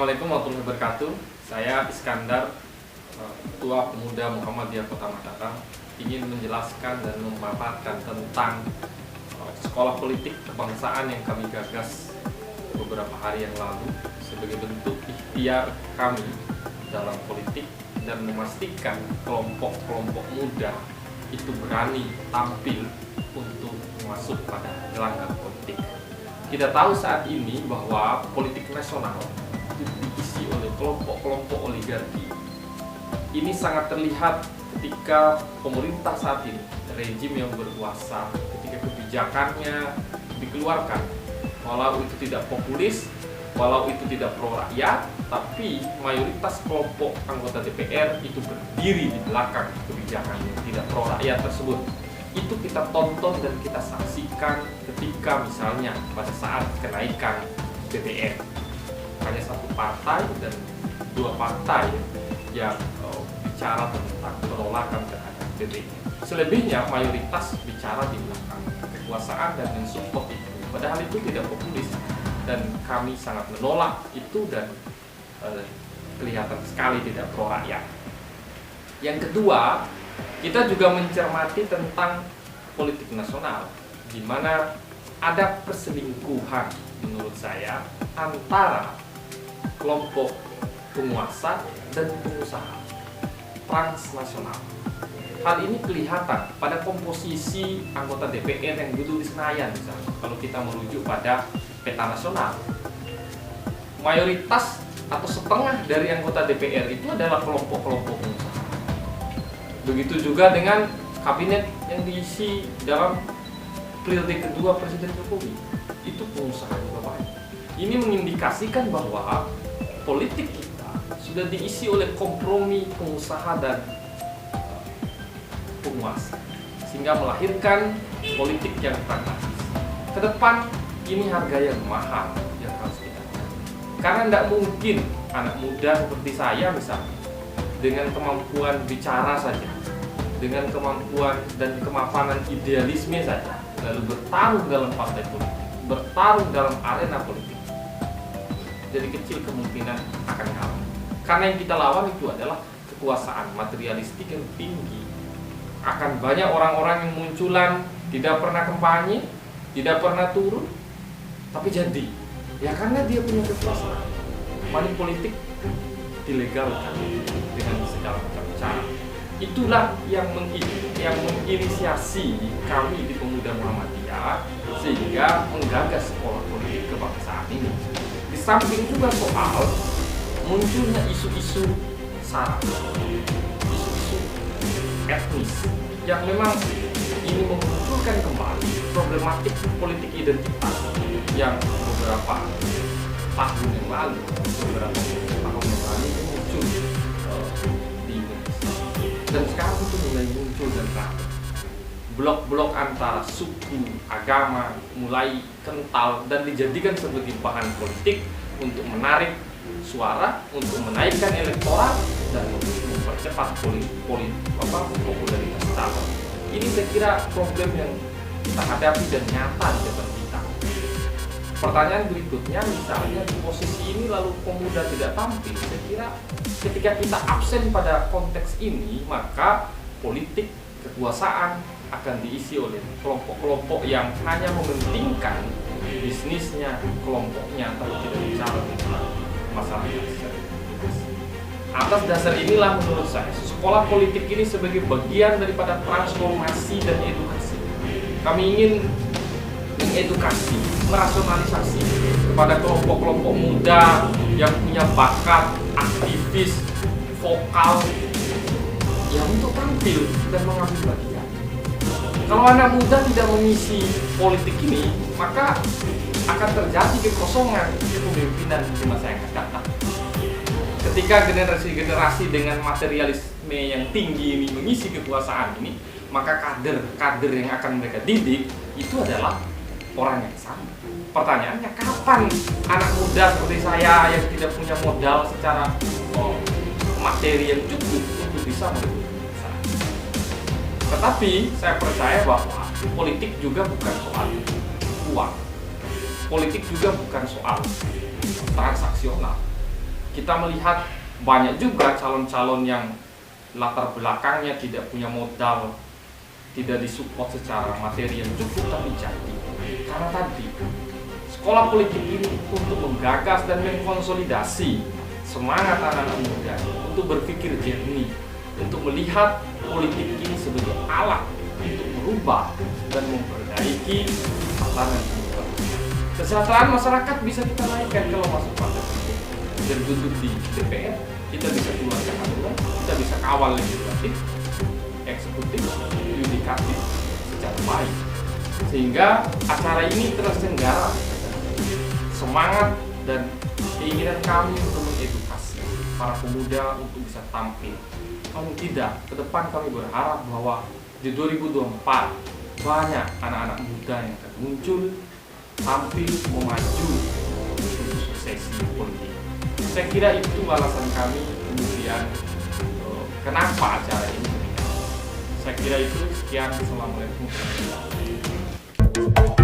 Assalamualaikum warahmatullahi wabarakatuh. Saya Iskandar, Ketua Pemuda Muhammadiyah Kota Makassar, ingin menjelaskan dan memaparkan tentang sekolah politik kebangsaan yang kami gagas beberapa hari yang lalu sebagai bentuk ikhtiar kami dalam politik dan memastikan kelompok-kelompok muda itu berani tampil untuk masuk pada gelanggang politik. Kita tahu saat ini bahwa politik nasional itu diisi oleh kelompok-kelompok oligarki. Ini sangat terlihat ketika pemerintah saat ini, rejim yang berkuasa, ketika kebijakannya dikeluarkan, walau itu tidak populis, walau itu tidak pro rakyat, tapi mayoritas kelompok anggota DPR itu berdiri di belakang kebijakan yang tidak pro rakyat tersebut. Itu kita tonton dan kita saksikan ketika misalnya pada saat kenaikan BBM, hanya satu partai dan dua partai yang bicara tentang penolakan terhadap BBM. Selebihnya mayoritas bicara di belakang kekuasaan dan mensupport itu. Padahal itu tidak populis dan kami sangat menolak itu dan kelihatan sekali tidak pro rakyat. Yang kedua, kita juga mencermati tentang politik nasional, di mana ada perselingkuhan menurut saya antara kelompok penguasa dan pengusaha transnasional. Hal ini kelihatan pada komposisi anggota DPR yang duduk di Senayan misalnya. Kalau kita merujuk pada peta nasional, mayoritas atau setengah dari anggota DPR itu adalah kelompok-kelompok pengusaha. Begitu juga dengan kabinet yang diisi dalam periode kedua Presiden Jokowi, itu pengusaha juga banyak. Ini mengindikasikan bahwa politik kita sudah diisi oleh kompromi pengusaha dan penguasa, sehingga melahirkan politik yang pragmatis. Ke depan ini harga yang mahal yang harus kita cari. Karena tidak mungkin anak muda seperti saya misalnya, dengan kemampuan bicara saja, dengan kemampuan dan kemapanan idealisme saja, lalu bertarung dalam partai politik, bertarung dalam arena politik, jadi kecil kemungkinan akan kalah. Karena yang kita lawan itu adalah kekuasaan materialistik yang tinggi. Akan banyak orang-orang yang munculan, tidak pernah kampanye, tidak pernah turun, tapi jadi. Ya karena dia punya kekuasaan. Money politik dilegalkan dengan segala macam cara. Itulah yang menginisiasi kami di Pemuda Muhammadiyah sehingga menggagas sekolah politik kebangsaan ini. Di samping juga soal munculnya isu-isu sara, isu-isu etnis yang memang ini memunculkan kembali problematik politik identitas yang beberapa tahun yang lalu, muncul di Indonesia. Dan sekarang itu mulai muncul dan ramai. Blok-blok antara suku, agama mulai kental dan dijadikan sebagai bahan politik untuk menarik suara, untuk menaikkan elektoral dan untuk mempercepat popularitas calon. Ini saya kira problem yang kita hadapi dan nyata di depan kita. Pertanyaan berikutnya, misalnya di posisi ini lalu pemuda tidak tampil, saya kira ketika kita absen pada konteks ini, maka politik kekuasaan akan diisi oleh kelompok-kelompok yang hanya mementingkan bisnisnya, kelompoknya, tapi tidak bicara tentang masalah secara politis. Atas dasar inilah menurut saya, sekolah politik ini sebagai bagian daripada transformasi dan edukasi. Kami ingin mengedukasi, merasionalisasi kepada kelompok-kelompok muda yang punya bakat, aktivis, vokal, yang untuk tampil dan mengambil bagian. Kalau anak muda tidak mengisi politik ini, maka akan terjadi kekosongan kepemimpinan di masa yang akan datang. Ketika generasi-generasi dengan materialisme yang tinggi ini mengisi kekuasaan ini, maka kader-kader yang akan mereka didik itu adalah orang yang sama. Pertanyaannya, kapan anak muda seperti saya yang tidak punya modal secara materi yang cukup untuk bisa mengikuti kekuasaan? Tetapi saya percaya bahwa politik juga bukan soal uang. Politik juga bukan soal transaksional. kita melihat banyak juga calon-calon yang latar belakangnya tidak punya modal, tidak disupport secara materi yang cukup, tapi jadi. Karena tadi, sekolah politik ini untuk menggagas dan mengkonsolidasi semangat anak-anak muda untuk berpikir jernih, untuk melihat politik ini sebagai alat untuk merubah dan memperbaiki tatanan hidup. Kesejahteraan masyarakat bisa kita naikkan kalau masuk partai politik dan duduk di DPR. Kita bisa keluarkan aturan, kita bisa kawal legislatif, eksekutif, yudikatif secara baik, sehingga acara ini terselenggara. Semangat dan keinginan kami untuk mengedukasi para pemuda untuk bisa tampil. Paling tidak, ke depan kami berharap bahwa di 2024 banyak anak-anak muda yang akan muncul, tampil, memaju untuk suksesi politik. Saya kira itu alasan kami kemudian kenapa acara ini. Saya kira itu. Sekian, assalamualaikum warahmatullahi wabarakatuh.